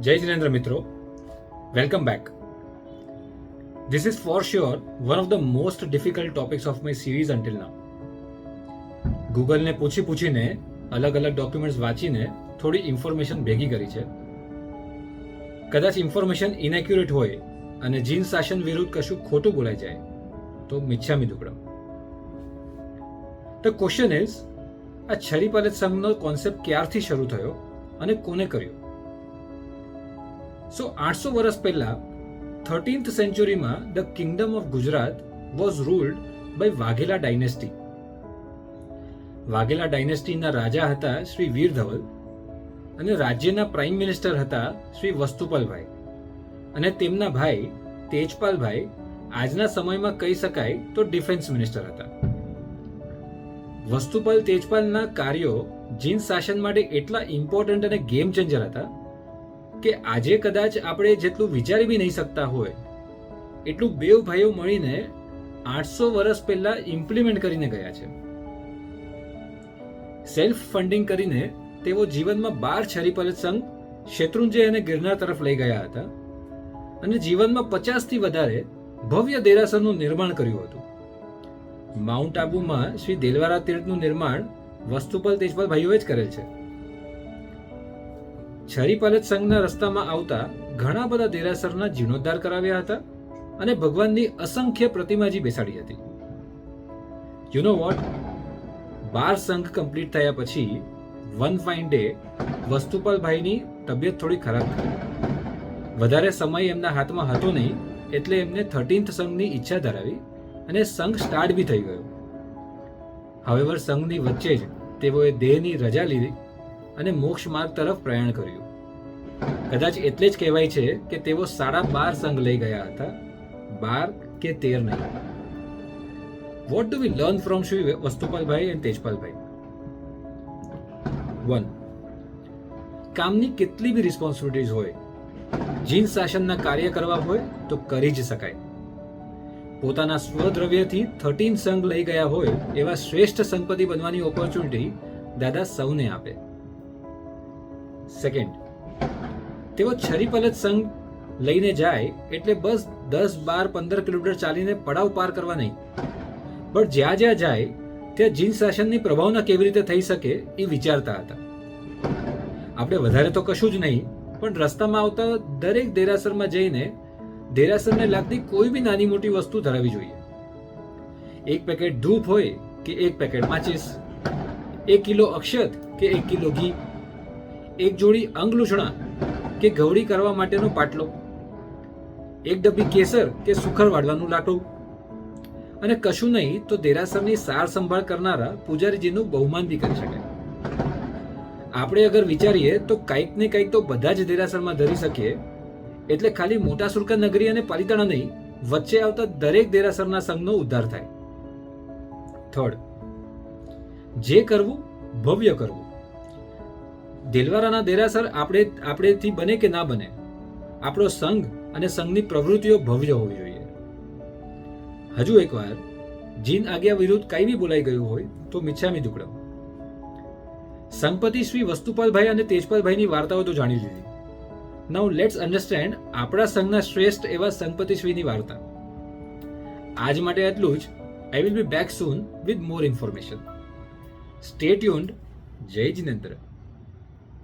જય જિનેન્દ્ર મિત્રો, welcome back. This is for sure one of the most difficult topics of my series until now. ગૂગલને પૂછીને અલગ અલગ documents વાંચીને થોડી ઇન્ફોર્મેશન ભેગી કરી છે. કદાચ ઇન્ફોર્મેશન ઇનેક્યુરેટ હોય અને જીન શાસન વિરુદ્ધ કશું ખોટું બોલાઈ જાય તો મિચ્છામી દુક્કડમ. ધ ક્વેશ્ચન ઇઝ, આ છરીપાલત સંઘનો કોન્સેપ્ટ ક્યારથી શરૂ થયો અને કોને કર્યો? સો 800 વર્ષ પહેલા 13th સેન્ચુરીમાં the kingdom of Gujarat was ruled by Vaghela dynasty. Vaghela ડાયનેસ્ટીના રાજા હતા શ્રી વીર ધવલ અને રાજ્યના પ્રાઇમ મિનિસ્ટર હતા શ્રી વસ્તુપાલભાઈ અને તેમના ભાઈ તેજપાલભાઈ આજના સમયમાં કહી શકાય તો ડિફેન્સ મિનિસ્ટર હતા. વસ્તુપાલ તેજપાલના કાર્યો જીન શાસન માટે એટલા ઇમ્પોર્ટન્ટ અને ગેમ ચેન્જર હતા કે આજે કદાચ આપણે જેટલું વિચારી બી નહીં શકતા હોય એટલું બેવ ભાઈઓ મળીને 800 વર્ષ પહેલા ઇમ્પ્લિમેન્ટ કરીને ગયા છે. સેલ્ફ ફંડિંગ કરીને તેઓ જીવનમાં 12 છરીપાલત સંઘ, શેત્રુંજય અને ગિરનાર તરફ લઈ ગયા હતા અને જીવનમાં 50 થી વધારે ભવ્ય દેરાસરનું નિર્માણ કર્યું હતું. માઉન્ટ આબુમાં શ્રી દેલવારા તીર્થનું નિર્માણ વસ્તુપાલ તેજપાલ ભાઈઓએ જ કરેલ છે. છરીપાલત સંઘના રસ્તામાં આવતા ઘણા બધા દેરાસરના જીર્ણોદ્ધાર કરાવ્યા હતા અને ભગવાનની અસંખ્ય પ્રતિમાજી બેસાડી હતી. યુ નો વોટ, 12 સંઘ કમ્પ્લીટ થયા પછી વન ફાઇન ડે વસ્તુપાલભાઈની તબિયત થોડી ખરાબ થઈ. વધારે સમય એમના હાથમાં હતો નહીં એટલે એમને 13th સંઘની ઈચ્છા ધરાવી અને સંઘ સ્ટાર્ટ બી થઈ ગયો. હવે સંઘની વચ્ચે જ તેઓએ દેહની રજા લીધી અને મોક્ષ માર્ગ તરફ પ્રયાણ કર્યું. કદાચ એટલે જ કહેવાય છે કે તેઓ 12.5 સંઘ લઈ ગયા હતા, 12 કે 13 નહીં. What do we learn from Shri વસ્તુપાલભાઈ એન્ડ તેજપાલભાઈ? 1. કામની કેટલી બી રિસ્પોન્સિબિલિટીઝ હોય, જીન શાસનના કાર્ય કરવા હોય તો કરી જ શકાય. પોતાના સ્વદ્રવ્યથી 13 સંઘ લઈ ગયા હોય એવા શ્રેષ્ઠ સંઘપતિ બનવાની ઓપોર્ચ્યુનિટી દાદા સૌને આપે. 2. તેઓ છરીપાલત સંઘ લઈને જાય એટલે બસ 10, 12, 15 કિલોમીટર ચાલીને પડાવ પાર કરવા નહીં, પણ જ્યાં જ્યાં જાય ત્યાં જીન શાસનની પ્રભાવના કેવી રીતે થઈ શકે એ વિચારતા હતા. આપણે વધારે તો કશું જ નહીં, પણ રસ્તામાં આવતા દરેક દેરાસરમાં જઈને દેરાસરને લાગતી કોઈ બી નાની મોટી વસ્તુ ધરાવી જોઈએ. 1 પેકેટ ધૂપ હોય કે 1 પેકેટ માચીસ, 1 કિલો અક્ષત કે 1 કિલો ઘી, 1 જોડી અંગલૂછણા કે ગૌરી કરવા માટેનો પાટલો, 1 ડબ્બી કેસર કે સુખર વાળવાનું લાટું અને કશું નહીં તો દેરાસરની સાર સંભાળ કરનારા પૂજારીજીનું બહુમાન બી કરી શકાય. આપણે અગર વિચારીએ તો કંઈક ને કંઈક તો બધા જ દેરાસરમાં ધરી શકીએ એટલે ખાલી મોટા સુરકા નગરી અને પાલિતાણા નહીં, વચ્ચે આવતા દરેક દેરાસરના સંઘનો ઉદ્ધાર થાય. 3. જે કરવું ભવ્ય કરવું. દેલવારાના દેરાસર આપણેથી બને કે ના બને, આપણો સંઘ અને સંઘની પ્રવૃત્તિઓ ભવ્ય હોવી જોઈએ. હજુ એકવાર, જીન આજ્ઞા વિરુદ્ધ કંઈ બી બોલાઈ ગયું હોય તો મિચ્છામી દુક્કડમ. સંઘપતિ શ્રી વસ્તુપાલભાઈ અને તેજપાલભાઈની વાર્તાઓ તો જાણી લીધી. નાઉ લેટ્સ અન્ડરસ્ટેન્ડ આપણા સંઘના શ્રેષ્ઠ એવા સંઘપતિ શ્રીની વાર્તા. આજ માટે આટલું જ. I will be back soon with more information. Stay tuned. જય જિનેન્દ્ર.